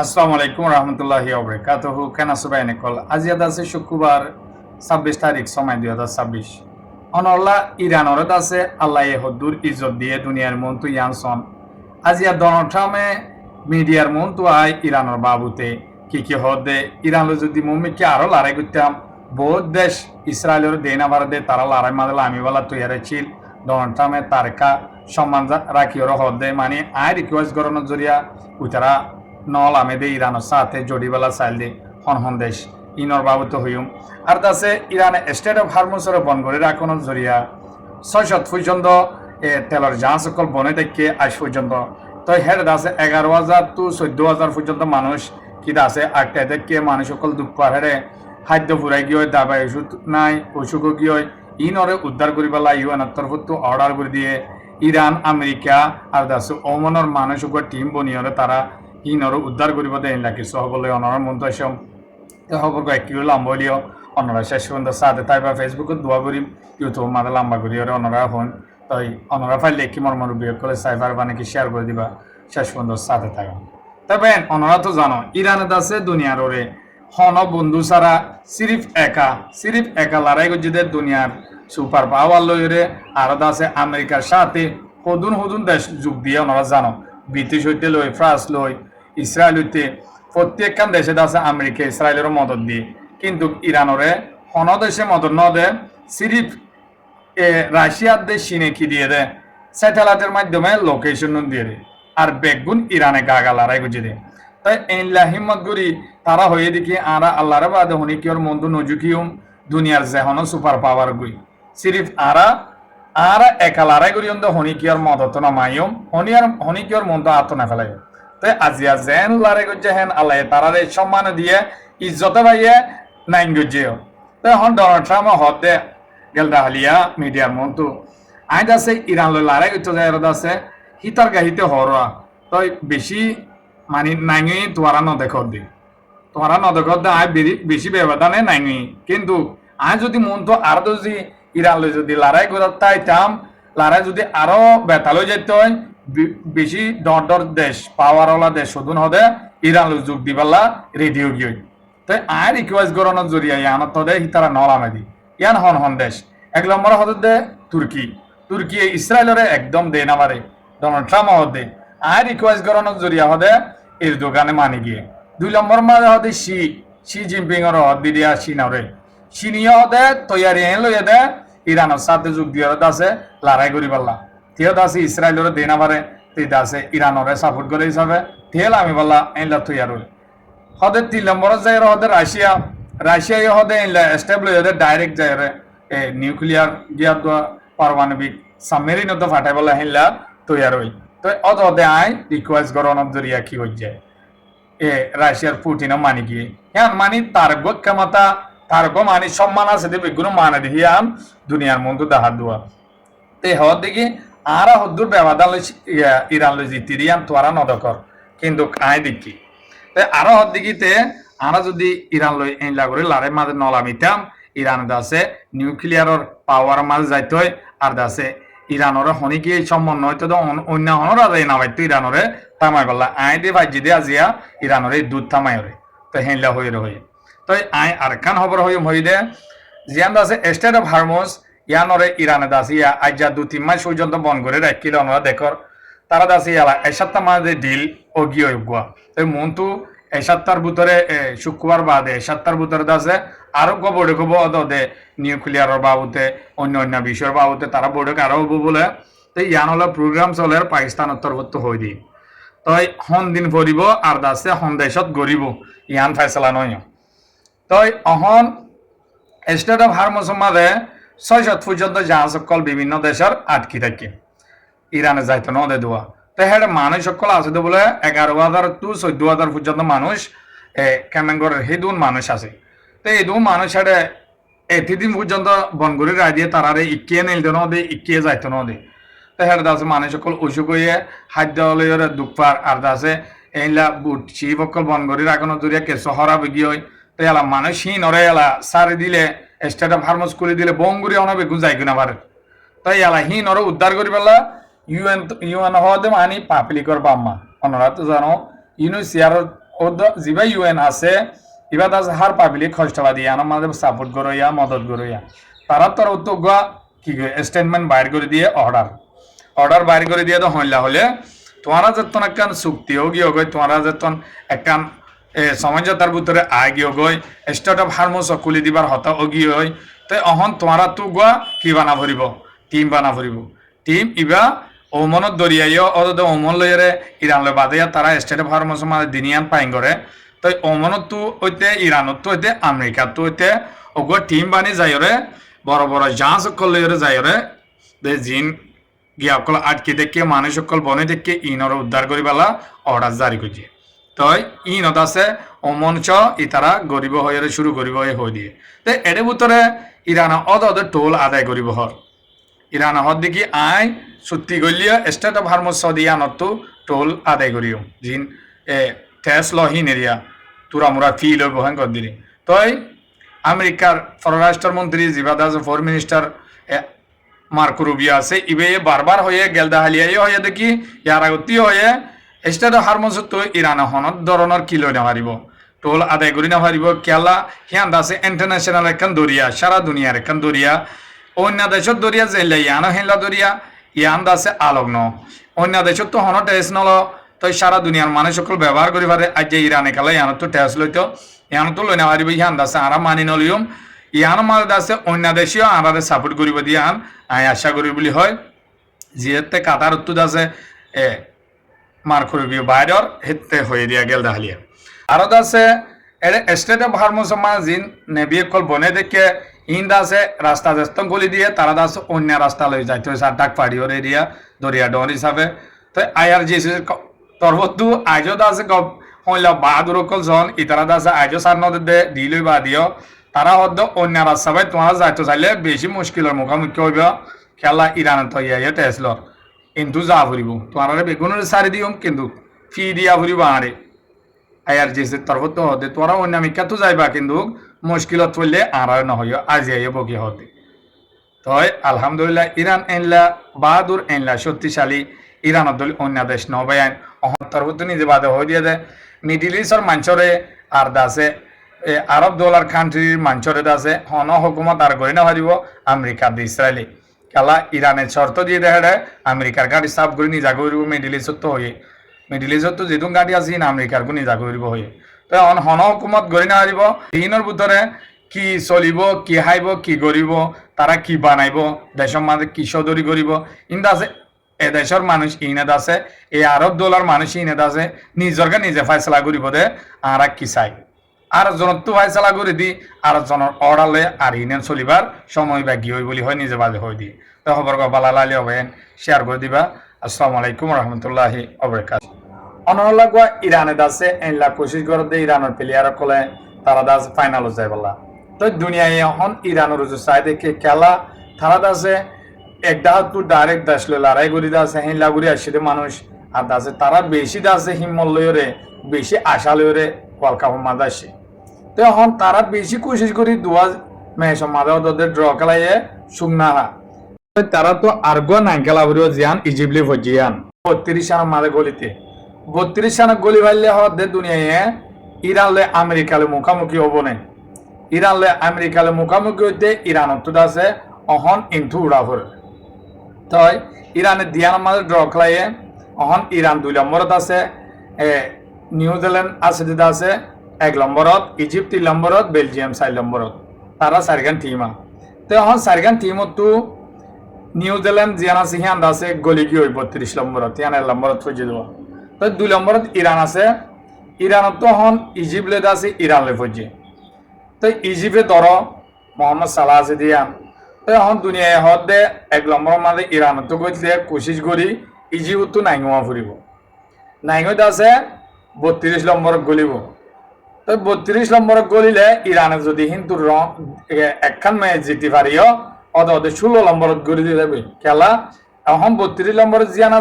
আসসালামু আলাইকুম রহমতুল্লাহি ওবরাকাতুহু কেন সবাই নিকল আজি আছে শুক্রবার 26 তারিখ সময় 2026 অনল্লা ইরানর আছে আল্লাহ হদ্দুর ইজ্জত দিয়ে দুনিয়ার মন্তু ইয়ানসন আজিয়া ডোনাল্ড ট্রাম্পে মিডিয়ার মন্তু আই ইরানর বাবুতে কি হদে ইরান যদি মুমিকে আরো লড়াই করতাম বহুত দেশ ইসরায়েলের দেনা ভারতে তারা লড়াই মাদলা আমি বলা তৈরি ছিল ডোনাল্ড ট্রাম্পে তারকা সম্মান রাখিওর হদে মানে আই রিকোয়েস্ট করানোর জরিয়া উতারা নল আমেদে ইরানের সাথে জড়িবেলা চাইলে হন দেশ ইনর বাবুত হইম আর তাছে ইরানে স্টেট অফ হারমুসের বন করে রাখনোর জরিয়া 600 পর্যন্ত তেলর জাহাজ সকল বনে দেখে আজ পর্যন্ত তো হেড আছে 11,000 to 14,000 পর্যন্ত মানুষ কিতা আছে আটটা দেখে মানুষ সকল দুঃখ হেরে খাদ্য ফুরাই গিয়ে দাবাই ওষুধ নাই অসুখ গিয়ে ইনরে উদ্ধার করি পেলা ইউএনের তরফত অর্ডার করে দিয়ে ইরান আমেরিকা আর দাস ওমনের মানুষ টিম বনিয়রে তারা ইনর উদ্ধার করিব দেন লাগে সহবলে অনর মন্তসম হবক একটু লম্বা হলিও অনরা শেষ পর্যন্ত সাথে তাই বা ফেসবুকে দোয়া করিম ইউটিউব মাদা লম্বা করি ওরে অনরা হন তাই অনরা ফাইলে কি মর্মর বিয়োগ করে সাইবার বানিয়ে শেয়ার করে দিবা শেষ পর্যন্ত সাথে থাকা তবে অনরা তো জানো ইরানের আছে দুনিয়ার ওরে হন বন্ধু সারা সিরিফ একা লড়াই করছে দুনিয়ার সুপার পাওয়ার লইরে আর আছে আমেরিকার সাথে হদুন দেশ যোগ দিয়ে ওনারা জানো ব্রিটিশ হইতে লই ফ্রান্স লই ইসরায়েল হইতে প্রত্যেকখান দেশে আছে আমেরিকা ইসরায়েলের মদত দিয়ে কিন্তু ইরানরে হন দেশে মদত ন দে সিরিফ রাশিয়ার দেশ চীনে কি দিয়ে দেয় স্যাটেলাইটের মাধ্যমে লোকেশন দিয়ে দেয় আর বেগুন ইরানে গাগা লড়াই করছে দেয় তাই এইলা হিম্মত করি তারা হয়ে দেখি আরা আল্লাহরে বাদে হনিকিয়র মন্দু নজুকিউম দুনিয়ার যেহন সুপার পাওয়ার গুই সিরিফ আরা একা লড়াই করি হনিকিয়র মদত নামাইম হনিকিয়র মন্দ আত্ম না ফেলাই তাই আজিয়া যেন লড়াই করছে হেন আল্লাহ তারারে সম্মান দিয়ে ইজ্জতে পাইয়ে নাইন গজ্জেও তাই হন ডোনাল্ড ট্রাম্প হতে গেল হালিয়া মিডিয়ার মন্তু আইন আছে ইরান লড়াই করতে যায় আছে হিতার গাহিতে হরয়া তই বেশি মানে নাইঙি তোয়ারা নদেখত দি তোয়ারা নদেখত দে আয় বেশি ব্যবধানে নাইঙি কিন্তু আয় যদি মন তো আর যদি ইরান যদি লড়াই করে তাইতাম লড়াই যদি আরো বেতালো যেত হয় বেশি ডর দেশ পাওয়ারওয়ালা দেশ শুধুন হদে ইরান যোগ দিবাল্লা রেডিও গিয়ে তাই আয় রিকোয়েস্ট করানোর জরিয়া ইয়ানত দে হিতারা নলামে দি ইয়ান হন দেশ 1 নম্বর হদে দে তুর্কি ইসরায়েলরে একদম দে নামারে ডোনাল্ড ট্রাম্প হদে আয় রিকোয়েস্ট করানোর জরিয়া হদে এর দোকানে মানি গিয়ে 2 নম্বর মাঝে হদে শি জিনপিং এর হদ দিয়া চীনরে চীনীয় হদে তৈয়ারি এন লইয়া দে ইরানের সাথে যোগ দিয়ে আছে লড়াই করি পারলা তেও আছে ইসরায়েলের দেনা পারে তেই আছে ইরানরে সাপোর্ট করে হিসাবে তেল আমি বললা এনলা তৈয়ার হদে 3 নম্বর যায় হদে রাশিয়া হদে এনলা স্টেবল হদে ডাইরেক্ট যায় নিউক্লিয়ার গিয়া পারমাণবিক সাবমেরিন তো ফাটাই বলা হেনলা তৈয়ার হই তো অত হদে আই রিকোয়েস্ট করানোর জরিয়া কি হয়ে যায় রাশিয়ার পুটিনও মানি গিয়ে হ্যাঁ মানি তার ক্ষমতা তার মানি সম্মান আছে দেবে কোনো মানে দেখি আম দুনিয়ার মধ্যে দেখা দোয়া তে হওয়ার দেখি আরা হদ্দুর ব্যবধান ইরান লই জিতিরিয়ান তোয়ারা নদকর কিন্তু আয় দেখি তে আরো হদ দেখিতে আরা যদি ইরান লই এনলা করে লারে মাঝে নলামিতাম ইরান দাসে নিউক্লিয়ারের পাওয়ার মাঝে যাইতে হয় আর দাসে ইরানরে হনিকি সম্মান নয়তো অন্য হনরা যায় না ভাই ইরানরে থামাই বললা আয় দে ভাই জিদে আজিয়া ইরানরে দুধ থামাই রে তো হেনলা হয়ে তো আয় আর কান খবর হই দে জিয়ান দাসে স্টেট অফ হারমোস ইয়ানরে ইরানে দাসিয়া আজ্জা 2-3 মাস পর্যন্ত বন করে রাখিল ওনারা দেখর তারা দাসি ইয়ালা 1 সপ্তাহ মাঝে ডিল ও গিয়ে গুয়া তো মন্তু 1 সপ্তাহের ভিতরে শুক্রবার বাদে 1 সপ্তাহের ভিতরে দাসে আরো বড় দে নিউক্লিয়ারের বাবুতে অন্য বিষয়ের বাবুতে তারা বড় আরো হবো বলে তো ইয়ান হলো প্রোগ্রাম চলে পাকিস্তানের তরফত হয়ে দি তই হন দিন পড়িব আর দাসে হন দেশত গরিব ইয়ান ফেসলা নয় তই অহন স্টেট অফ হারমোসের মাঝে 600 পর্যন্ত জাহাজ সকল বিভিন্ন দেশের আটকি থাকে ইরানে যাইতো নদে দোয়া তো হ্যাঁ মানুষ সকল আছে তো বলে 11,000 to 14,000 পর্যন্ত মানুষ কেমেঙ্গরের হেদুন মানুষ আছে তো এই দু মানুষ হেঁটে এতদিন পর্যন্ত বনগুড়ি রাজিয়ে তারারে ইকিয়ে নিলতো নদে ইকিয়ে যাইতো নদে তো হ্যাঁ দাসে মানুষ সকল অসুখ হয়ে খাদ্য লইয়ের দুঃখার আর দাসে এইলা বুট সি সকল বনগুড়ি রাখানো জুড়িয়া কেঁচো হরা বিগি হয় তো এলা মানুষ হিন ওরে এলা সারি দিলে স্টেট অফ হারমোস করে দিলে বঙ্গুরি অনবে গুজাই কিনা পারে তাই এলা হিন ওরে উদ্ধার করি পেলা ইউএন হওয়াতে মানি পাবলিকর বাম্মা ওনারা তো জানো ইউনিসিয়ার যিবা ইউএন আছে ইবাদ আছে হার পাবলিক খরচবাদী আমাদের সাপোর্ট করইয়া মদত করইয়া তারা তোর উত্তর কি স্টেটমেন্ট বাইর করে দিয়ে অর্ডার বাইর করে দিয়ে তো হইলা হলে তোমারা যতন একখান চুক্তি গিয়ে গই তোমারা যতন একখান সমঝোতার ভিতরে আয় গিয়ে গই স্টেট অফ হারমোস খুলি দিবার হতা গিয়ে হই তো অহন তোমারা তো গোয়া কি বানা ভরিব টিম বানা ভরিব টিম ইবা ওমনত দরিয়াইও অত ওমন লইরে ইরান লই বাদে তারা স্টেট অফ হারমোস মানে দিনিয়ান পাইন করে তো ওমনত তো হইতে ইরানত তো হইতে আমেরিকা তো হইতে ওগো টিম বানি যাইরে বড় বড় জাহাজ সকল লইরে যাইরে দে জিন গিয়া অকল আটকে দেখে মানুষ সকল বনে দেখে ইনর উদ্ধার করি পেলা অর্ডার জারি করছে তই ইনত আছে অমঞ্চ ইতারা গরিব হয়ে শুরু করিব হয়ে দিয়ে তো এর ভিতরে ইরান অদ টোল আদায় করিব হর ইরান হর দেখি আই চুক্তি করলিও স্টেট অফ হারমোস সদিয়ানত টোল আদায় করিও জিন টেস লহিন এরিয়া তুরামুরা ফি লই বহান কর দিলি তই আমেরিকার পররাষ্ট্রমন্ত্রী জিবাদ ফরেন মিনিস্টার মার্কো রুবিও আছে ইবে বারবার হয়ে গেলদা হালিয়াই হয়ে দেখি ইয়ার আগতি হয়ে স্টেট অফ হারমোস তো ইরান হনত ধরনের কিলো নেওয়ারিব টোল আদায় করি নেওয়ারিব কেলা হিয়ান আছে ইন্টারন্যাশনাল একখান দরিয়া সারা দুনিয়ার একখান দরিয়া অন্য দেশত দরিয়া জেলে ইয়ানো হেলা দরিয়া ইয়ান আছে আলগ্ন অন্য দেশত তো হন টেস্ট নল তো সারা দুনিয়ার মানুষ সকল ব্যবহার করি পারে আজ যে ইরানে খেলা ইয়ানত তো টেস্ট লইতো ইয়ানত লই নেওয়ারিব হিয়ান আছে আরা মানি নলিয়ম ইয়ান মাল আছে অন্য দেশীয় আরারে সাপোর্ট করিব দিয়ান আই আশা করি বলি হয় যিহেতু কাতার উত্তর আছে মার্কো রুবিও বাইরের হেতে হয়ে দিয়া গেল দাহালিয়া আরত আছে এর স্টেট অফ হারমোস জিন নেবি কল বনে দেখে ইন্দ আছে রাস্তা দেস্ত গলি দিয়ে তারা আছে অন্য রাস্তা লই যাইতে হয়েছে ডাক পাড়িওর এরিয়া দরিয়া ডর হিসাবে তো IRGC তরবতু আইজো আছে হইলা বাহাদুর কল জন ইতারা আছে আইজো সার নদে দে দিলই বা দিও তারা হদ্দ অন্য রাস্তা ভাই তোমার যাইতে চাইলে বেশি মুশকিলের মুখোমুখি হইব খেলা ইরান তো ইয়ে টেসলর কিন্তু যা ফুরিব তোমার বেগুনের সারি দিও কিন্তু ফি দিয়া ফুরিব আরে IRGC তরফত হদে তোরা অন্য মিকা তো যাইবা কিন্তু মুশকিলত পড়লে আর নহয় আজি আইয়ে বকি হদে তই আলহামদুলিল্লাহ ইরান এনলা বাহাদুর এনলা শক্তিশালী ইরান দল অন্য দেশ নবায়ন তরফত নিজে বাদে হয়ে দিয়ে দেয় মিডিল ইস্টর মাঞ্চরে আর দাসে আরব ডলার কান্ট্রির মাঞ্চরে দাসে হন হুকুমত আর গড়ি না হারিব আমেরিকা দি ইসরায়েলি খেলা ইরানের শর্ত দিয়ে দেখে আমেরিকার গাড়ি সাফ করে নিজা করব মিডিল ইস্টত তো হয়ে মিডিল ইস্টত তো যেহেতু গাড়ি আছে আমেরিকার কো নিজা করব হয়ে তো হন হুকুমত গড়ি না হারিব দিনের ভিতরে কি চলিব কি হাইব কি গরিব তারা কি বানাইব দেশের মাঝে কি সদরি করিব কিন্তু আছে এ দেশের মানুষ ইনেদ আছে এই আরব ডলার মানুষ ইনেদ আছে নিজরকে নিজে ফাইসলা করিব দে আর কি চাই আর জনত তো ফাইসলা করে দি আর জনের অর্ডারলে আর ইনেন চলিবার সময় বাকি হই বলি হয় নিজে বাজে হয়ে দি তো খবর বালা লালি হবেন শেয়ার করে দিবা আসসালামু আলাইকুম রহমতুল্লাহি ওয়া অনহলা গোয়া ইরানে দাসে এনলা কোশিশ করে দে ইরানের প্লেয়ার কলে তারা দাস ফাইনাল যায় বলা তো দুনিয়ায় এখন ইরানের রুজু চাই দেখে খেলা তারা দাসে একটা তো ডাইরেক্ট দাসলে লড়াই করি দাসে হেলা ঘুরে আসছে মানুষ আর দাসে তারা বেশি দাসে হিম্মত লইরে বেশি আশা লইরে ওয়ার্ল্ড কাপ মাঝে আসে তো এখন তারা বেশি কোশিশ করি দুয়া ম্যাচ মাঝে ওদের ড্র খেলাইয়ে শুকনা তারা তো আর্গো নাই খেলা ঘুরিও জিয়ান ইজিপ্টলি ভজিয়ান 32 রানের মাঝে গলিতে 32 রানের গলি ভাইলে হতে দুনিয়ায় ইরান লে আমেরিকালে মুখামুখি হব না ইরান লে আমেরিকালে মুখামুখি হইতে ইরান তো আছে অহন ইন্টু উড়া ভরে তই ইরানের দিয়ানের মাঝে ড্র খেলাইয়ে অহন ইরান 2 নম্বরত আছে নিউজিল্যান্ড আছে যেটা আছে 1 নম্বরত ইজিপ্ট 3 নম্বরত বেলজিয়াম 4 নম্বরত তারা 4খান টিম তো এখন 4খান টিমত তো নিউজিল্যান্ড জিয়ান আছে হিয়ান আছে গলি কি হইব 32 নম্বরত হিয়ান 1 নম্বরত হয়ে যাব তো 2 নম্বরত ইরান আছে ইরানত তো এখন ইজিপ্ট লে আছে ইরান লে ফজি তো ইজিপ্টে ধরো মোহাম্মদ সালাহ আছে দিয়ান তো এখন দুনিয়ায় হদে 1 নম্বর মাঝে ইরান তো গইলে কোশিশ করি ইজিপ্ট তো নাইঙ্গা ফুরিব নাইঙ্গত আছে 32 নম্বরত গলিব তো 32 নম্বরত গলিলে ইরানে যদি কিন্তু একখান ম্যাচ জিতি পারিও অদ 16 নম্বরত গলি দিয়ে যাবে খেলা এখন 32 নম্বরত জিয়ান